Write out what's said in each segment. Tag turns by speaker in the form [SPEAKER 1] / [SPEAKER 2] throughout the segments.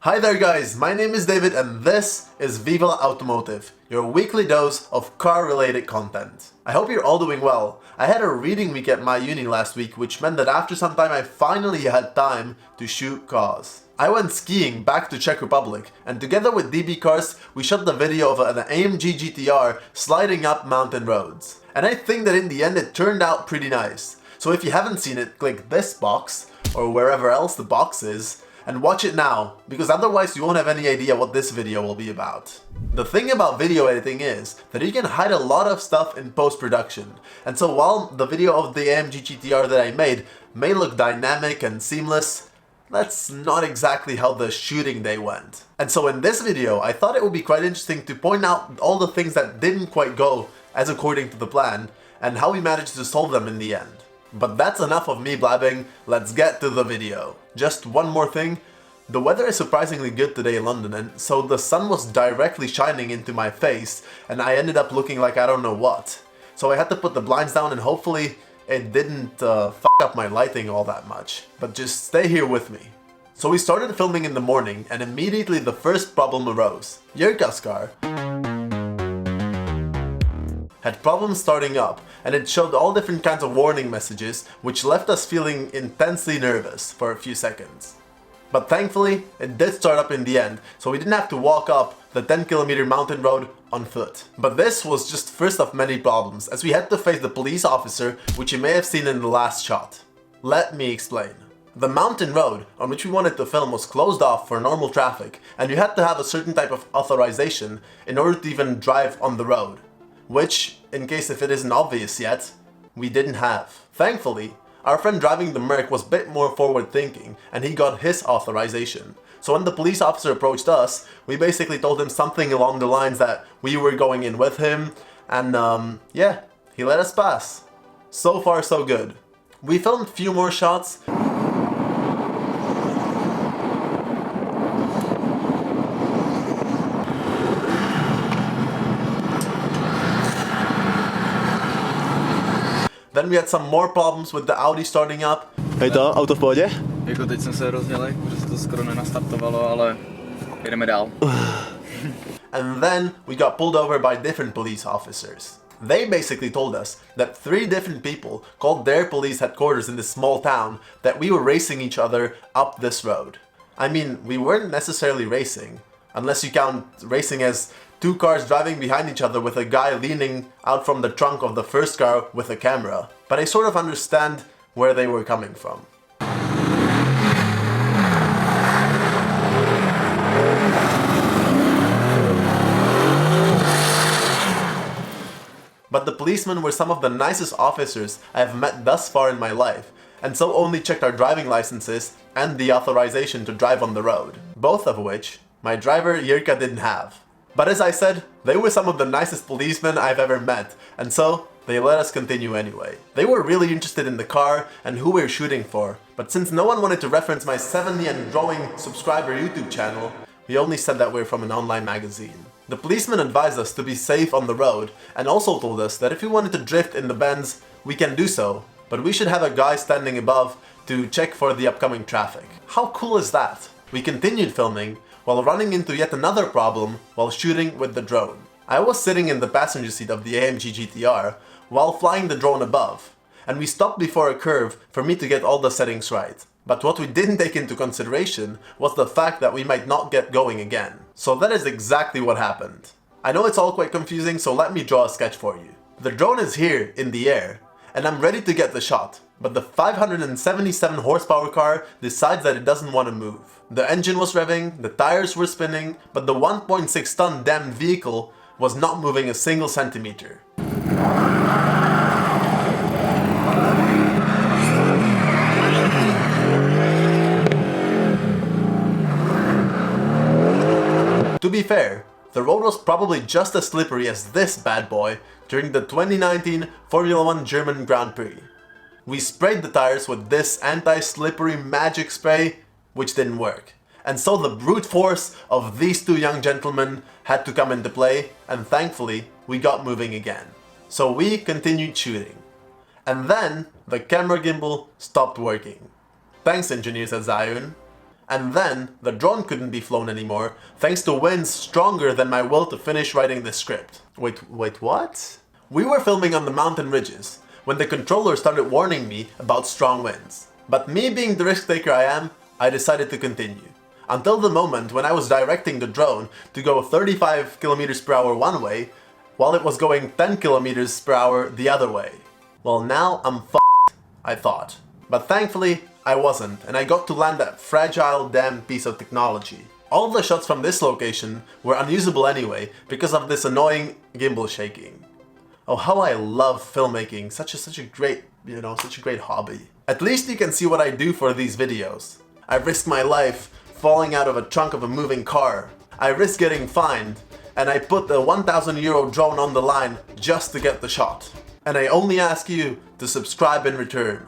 [SPEAKER 1] Hi there guys, my name is David and this is Viva Automotive, your weekly dose of car-related content. I hope you're all doing well. I had a reading week at my uni last week, which meant that after some time I finally had time to shoot cars. I went skiing back to Czech Republic, and together with DB Cars, we shot the video of an AMG GT-R sliding up mountain roads. And I think that in the end it turned out pretty nice. So if you haven't seen it, click this box, or wherever else the box is, and watch it now, because otherwise you won't have any idea what this video will be about. The thing about video editing is that you can hide a lot of stuff in post-production, and so while the video of the AMG GT-R that I made may look dynamic and seamless, that's not exactly how the shooting day went. And so in this video, I thought it would be quite interesting to point out all the things that didn't quite go as according to the plan, and how we managed to solve them in the end. But that's enough of me blabbing, let's get to the video. Just one more thing, the weather is surprisingly good today in London, and so the sun was directly shining into my face and I ended up looking like I don't know what. So I had to put the blinds down and hopefully it didn't fuck up my lighting all that much. But just stay here with me. So we started filming in the morning and immediately the first problem arose. Jirka's car had problems starting up, and it showed all different kinds of warning messages, which left us feeling intensely nervous for a few seconds. But thankfully, it did start up in the end, so we didn't have to walk up the 10-kilometer mountain road on foot. But this was just first of many problems, as we had to face the police officer, which you may have seen in the last shot. Let me explain. The mountain road on which we wanted to film was closed off for normal traffic, and you had to have a certain type of authorization in order to even drive on the road. Which, in case if it isn't obvious yet, we didn't have. Thankfully, our friend driving the Merc was a bit more forward thinking and he got his authorization. So when the police officer approached us, we basically told him something along the lines that we were going in with him, and yeah, he let us pass. So far so good. We filmed a few more shots. Then we had some more problems with the Audi starting up. Hej to, auto v pohodě?
[SPEAKER 2] Jako teď jsem se rozdělil, protože se to skoro nenastartovalo, ale jedeme dál.
[SPEAKER 1] And then we got pulled over by different police officers. They basically told us that 3 different people called their police headquarters in this small town that we were racing each other up this road. I mean, we weren't necessarily racing, unless you count racing as 2 cars driving behind each other with a guy leaning out from the trunk of the first car with a camera. But I sort of understand where they were coming from. But the policemen were some of the nicest officers I have met thus far in my life, and so only checked our driving licenses and the authorization to drive on the road, both of which my driver Jirka didn't have. But as I said, they were some of the nicest policemen I've ever met, and so they let us continue anyway. They were really interested in the car and who we were shooting for, but since no one wanted to reference my 70 and growing subscriber YouTube channel, we only said that we're from an online magazine. The policeman advised us to be safe on the road and also told us that if we wanted to drift in the bends, we can do so, but we should have a guy standing above to check for the upcoming traffic. How cool is that? We continued filming while running into yet another problem while shooting with the drone. I was sitting in the passenger seat of the AMG GT-R while flying the drone above, and we stopped before a curve for me to get all the settings right. But what we didn't take into consideration was the fact that we might not get going again. So that is exactly what happened. I know it's all quite confusing, so let me draw a sketch for you. The drone is here in the air, and I'm ready to get the shot, but the 577 horsepower car decides that it doesn't want to move. The engine was revving, the tires were spinning, but the 1.6 ton damn vehicle was not moving a single centimeter. To be fair, the road was probably just as slippery as this bad boy during the 2019 Formula 1 German Grand Prix. We sprayed the tires with this anti-slippery magic spray, which didn't work. And so the brute force of these 2 young gentlemen had to come into play, and thankfully we got moving again. So we continued shooting. And then the camera gimbal stopped working. Thanks engineers at Zhiyun. And then the drone couldn't be flown anymore thanks to winds stronger than my will to finish writing the script. Wait, what? We were filming on the mountain ridges when the controller started warning me about strong winds. But me being the risk taker I am, I decided to continue. Until the moment when I was directing the drone to go 35 kilometers per hour one way, while it was going 10 kilometers per hour the other way. Well, now I'm f***ed, I thought. But thankfully, I wasn't, and I got to land that fragile damn piece of technology. All of the shots from this location were unusable anyway because of this annoying gimbal shaking. Oh, how I love filmmaking, such a great hobby. At least you can see what I do for these videos. I risked my life falling out of a trunk of a moving car. I risked getting fined, and I put the 1,000 euro drone on the line just to get the shot. And I only ask you to subscribe in return.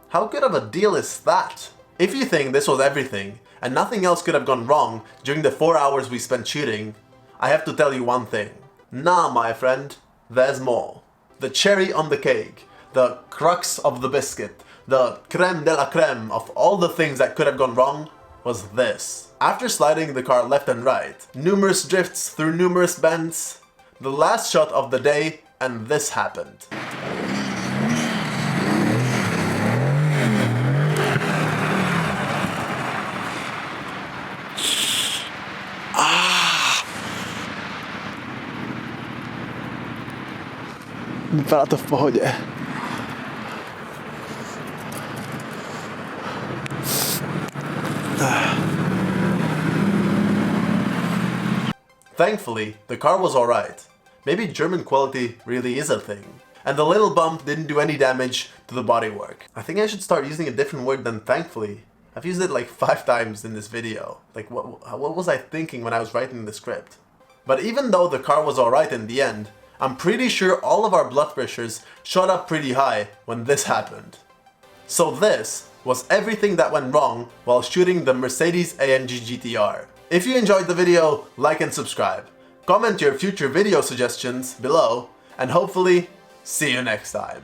[SPEAKER 1] How good of a deal is that? If you think this was everything, and nothing else could have gone wrong during the 4 hours we spent shooting, I have to tell you one thing. Nah, my friend, there's more. The cherry on the cake, the crux of the biscuit, the creme de la creme of all the things that could have gone wrong was this. After sliding the car left and right, numerous drifts through numerous bends, the last shot of the day, and this happened.
[SPEAKER 3] Vypadá to v pohodě.
[SPEAKER 1] Thankfully, the car was alright. Maybe German quality really is a thing. And the little bump didn't do any damage to the bodywork. I think I should start using a different word than thankfully. I've used it like 5 times in this video. Like what was I thinking when I was writing the script? But even though the car was alright in the end, I'm pretty sure all of our blood pressures shot up pretty high when this happened. So this was everything that went wrong while shooting the Mercedes AMG GT-R. If you enjoyed the video, like and subscribe. Comment your future video suggestions below, and hopefully, see you next time.